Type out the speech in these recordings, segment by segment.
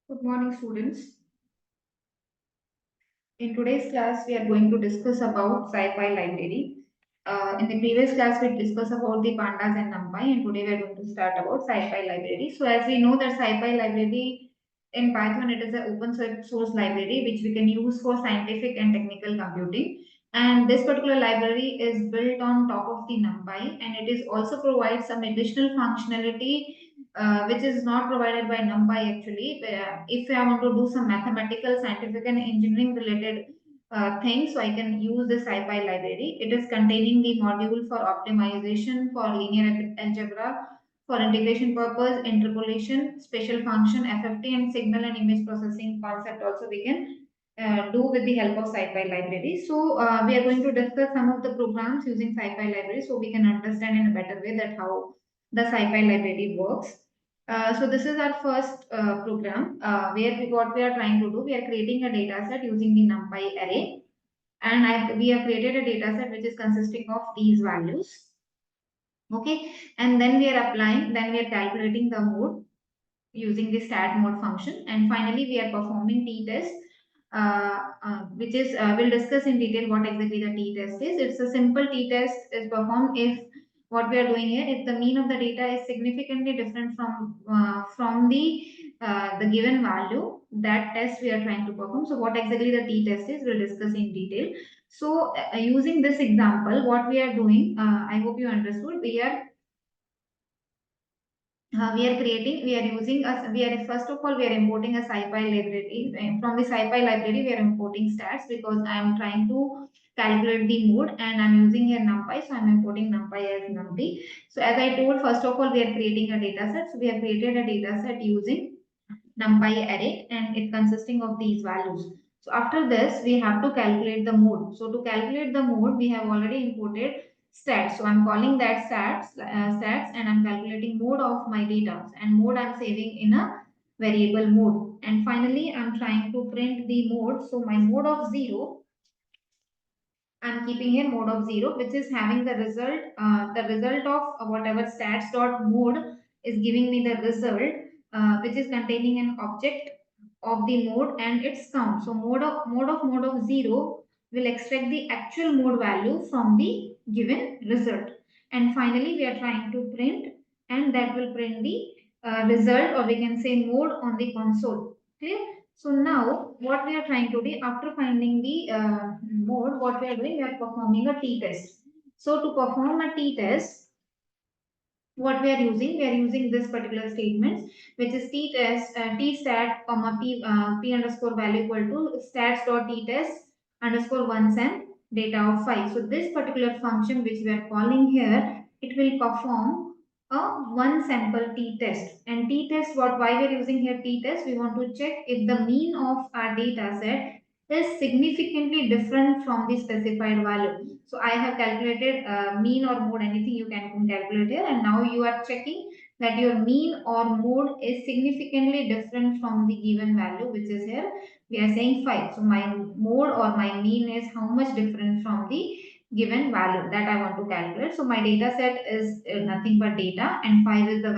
Good morning, students. In today's class, we are going to discuss about SciPy library. In the previous class, we discussed about the pandas and NumPy, and today we are going to start about SciPy library. So, as we know that SciPy library in Python, it is an open source library which we can use for scientific and technical computing. And this particular library is built on top of the NumPy, and it is also provides some additional functionality which is not provided by NumPy actually. If I want to do some mathematical, scientific, and engineering related things, so I can use the SciPy library. It is containing the module for optimization, for linear algebra, for integration purpose, interpolation, special function, FFT, and signal and image processing concept also we can do with the help of SciPy library. So we are going to discuss some of the programs using SciPy library so we can understand in a better way that how the SciPy library works. So this is our first program where what we are trying to do. We are creating a data set using the NumPy array, and we have created a data set which is consisting of these values. Okay, and then we are applying, then we are calculating the mode using the stat mode function, and finally we are performing t-test, which is we'll discuss in detail what exactly the t-test is. It's a simple t-test is performed if what we are doing here, if the mean of the data is significantly different from the given value, that test we are trying to perform. So what exactly the t-test is, we'll discuss in detail. So using this example, what we are doing, I hope you understood. We are using first of all, we are importing a SciPy library. And from the SciPy library, we are importing stats because I am trying to calculate the mode and I'm using here NumPy. So I'm importing NumPy as NumPy. So as I told, first of all, we are creating a data set. So we have created a data set using NumPy array and it consisting of these values. So after this, we have to calculate the mode. So to calculate the mode, we have already imported stats. So I'm calling that stats, and I'm calculating mode of my data, and mode I'm saving in a variable mode. And finally, I'm trying to print the mode. So my mode of 0, I'm keeping here mode of 0, which is having the result of whatever stats dot mode is giving me the result, which is containing an object of the mode and its count. So mode of 0 will extract the actual mode value from the given result. And finally, we are trying to print, and that will print the result, or we can say mode on the console. Clear? So now what we are trying to do, after finding the mode, what we are doing, we are performing a t-test. So to perform a t-test, what we are using this particular statement, which is t-test, t-stat, comma, p underscore value equal to stats dot t-test underscore 1 data of 5. So this particular function which we are calling here, it will perform a one sample t-test. And t-test, why we are using here t-test, we want to check if the mean of our data set is significantly different from the specified value. So I have calculated mean or mode, anything you can calculate here, and now you are checking that your mean or mode is significantly different from the given value, which is here we are saying 5. So my mode or my mean is how much different from the given value that I want to calculate. So my data set is nothing but data, and 5 is the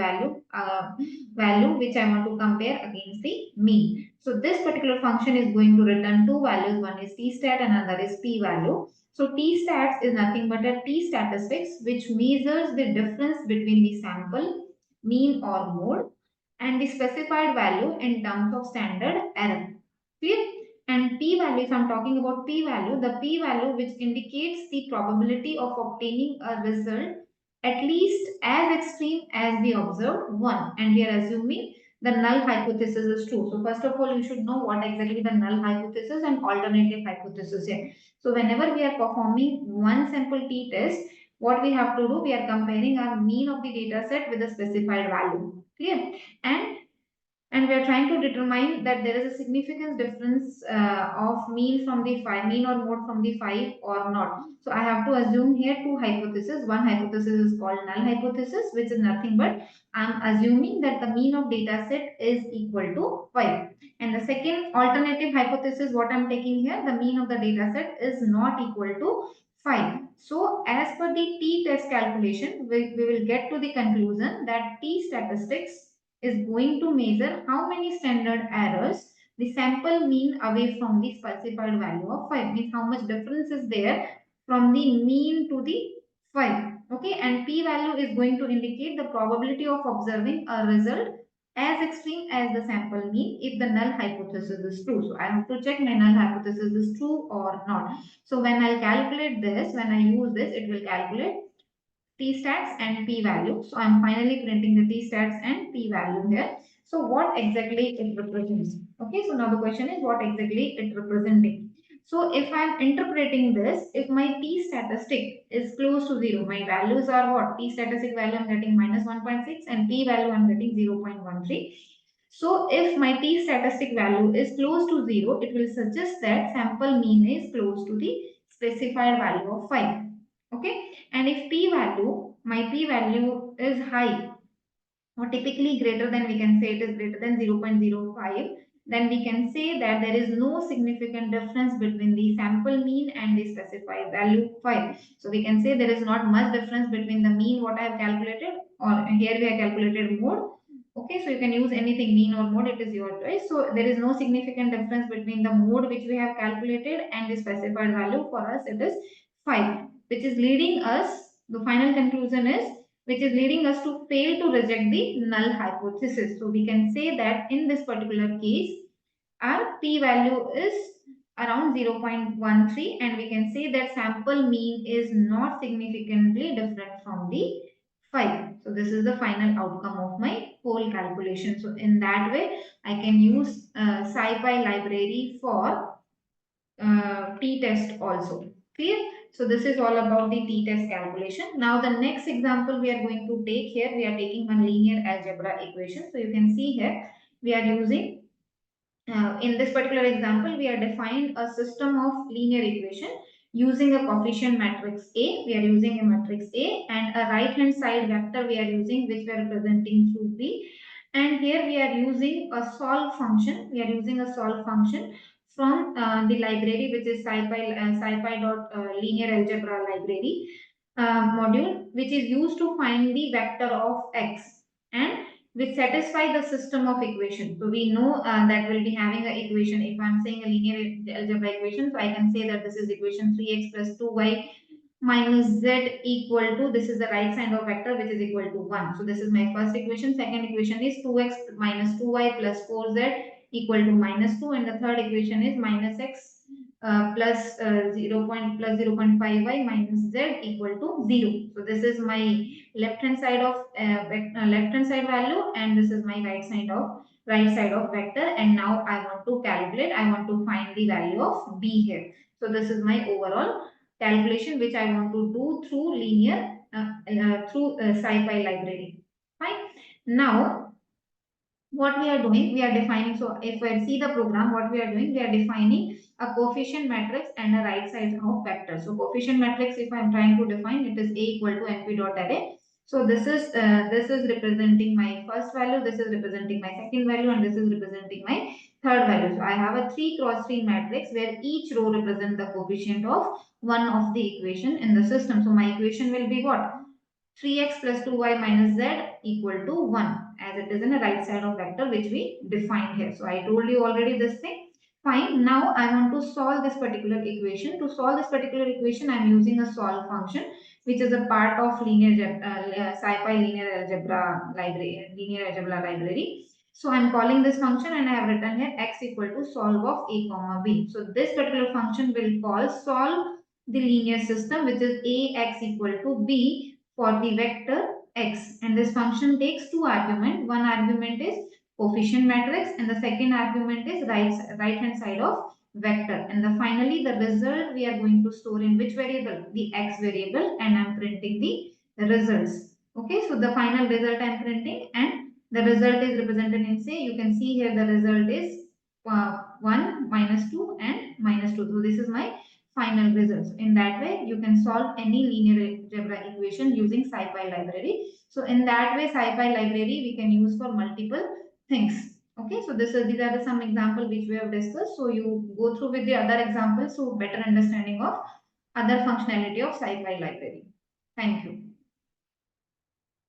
value which I want to compare against the mean. So this particular function is going to return two values. One is t-stat and another is p-value. So t-stats is nothing but a t-statistics which measures the difference between the sample, mean or mode, and the specified value in terms of standard error. Clear? And p-value, if I'm talking about p-value, the p-value which indicates the probability of obtaining a result at least as extreme as the observed one. And we are assuming the null hypothesis is true. So first of all, you should know what exactly the null hypothesis and alternative hypothesis is. So whenever we are performing one sample t-test, what we have to do, we are comparing our mean of the data set with a specified value. Clear? And and we are trying to determine that there is a significant difference of mean or mode from the 5 or not. So I have to assume here two hypotheses. One hypothesis is called null hypothesis, which is nothing but I'm assuming that the mean of data set is equal to 5. And the second alternative hypothesis, what I'm taking here, the mean of the data set is not equal to 5. So as per the t-test calculation, we will get to the conclusion that t statistics is going to measure how many standard errors the sample mean away from the specified value of 5, means how much difference is there from the mean to the 5. Okay, and p value is going to indicate the probability of observing a result as extreme as the sample mean if the null hypothesis is true. So I have to check my null hypothesis is true or not. So when I'll calculate this, when I use this, it will calculate t stats and p value. So I'm finally printing the t stats and p value here. So what exactly it represents? Okay, so now the question is what exactly it representing. So if I'm interpreting this, if my t statistic is close to 0, my values are what? T statistic value I'm getting minus 1.6 and p value I'm getting 0.13. So if my t statistic value is close to 0, it will suggest that sample mean is close to the specified value of 5. Okay, and if p value, my p value is high or typically greater than, we can say it is greater than 0.05, then we can say that there is no significant difference between the sample mean and the specified value 5. So we can say there is not much difference between the mean what I have calculated, or here we have calculated mode. Okay, so you can use anything, mean or mode, it is your choice. So there is no significant difference between the mode which we have calculated and the specified value. For us it is 5, which is leading us, the final conclusion is, which is leading us to fail to reject the null hypothesis. So we can say that in this particular case, our p value is around 0.13, and we can say that sample mean is not significantly different from the 5. So this is the final outcome of my whole calculation. So in that way, I can use SciPy library for t-test also. Clear? So this is all about the t-test calculation. Now the next example we are going to take here, we are taking one linear algebra equation. So you can see here, we are using in this particular example, we are defined a system of linear equation using a coefficient matrix A. We are using a matrix A and a right hand side vector we are using, which we are representing through B. And here we are using a solve function. We are using a solve function from the library, which is SciPy.linear algebra library module, which is used to find the vector of x and which satisfy the system of equation. So we know that we'll be having an equation. If I'm saying a linear algebra equation, so I can say that this is equation 3x plus 2y minus z equal to, this is the right side of vector, which is equal to 1. So this is my first equation. Second equation is 2x minus 2y plus 4z equal to minus 2, and the third equation is minus x plus 0.5y minus z equal to 0. So this is my left hand side of left hand side value, and this is my right side of vector. And now I want to calculate, I want to find the value of b here. So this is my overall calculation which I want to do through linear through SciPy library. Fine. Now what we are doing, we are defining, so if I see the program, what we are doing, we are defining a coefficient matrix and a right side of vector. So coefficient matrix, if I am trying to define, it is A equal to np dot array. So this is representing my first value, this is representing my second value, and this is representing my third value. So I have a 3 cross 3 matrix where each row represents the coefficient of one of the equation in the system. So my equation will be what? 3x plus 2y minus z equal to 1, as it is in the right side of vector which we defined here. So I told you already this thing. Fine. Now I want to solve this particular equation. To solve this particular equation, I am using a solve function, which is a part of SciPy linear algebra library. So I'm calling this function, and I have written here x equal to solve of a comma b. So this particular function will call solve the linear system, which is ax equal to b for the vector x, and this function takes two arguments. One argument is coefficient matrix and the second argument is right hand side of vector, and finally the result we are going to store in which variable? The x variable, and I'm printing the results. Okay, so the final result I'm printing, and the result is represented in, say, you can see here the result is 1 minus 2 and minus 2. So this is my final results. In that way, you can solve any linear algebra equation using SciPy library. So in that way, SciPy library we can use for multiple things. Okay, so these are some examples which we have discussed. So you go through with the other examples, so better understanding of other functionality of SciPy library. Thank you.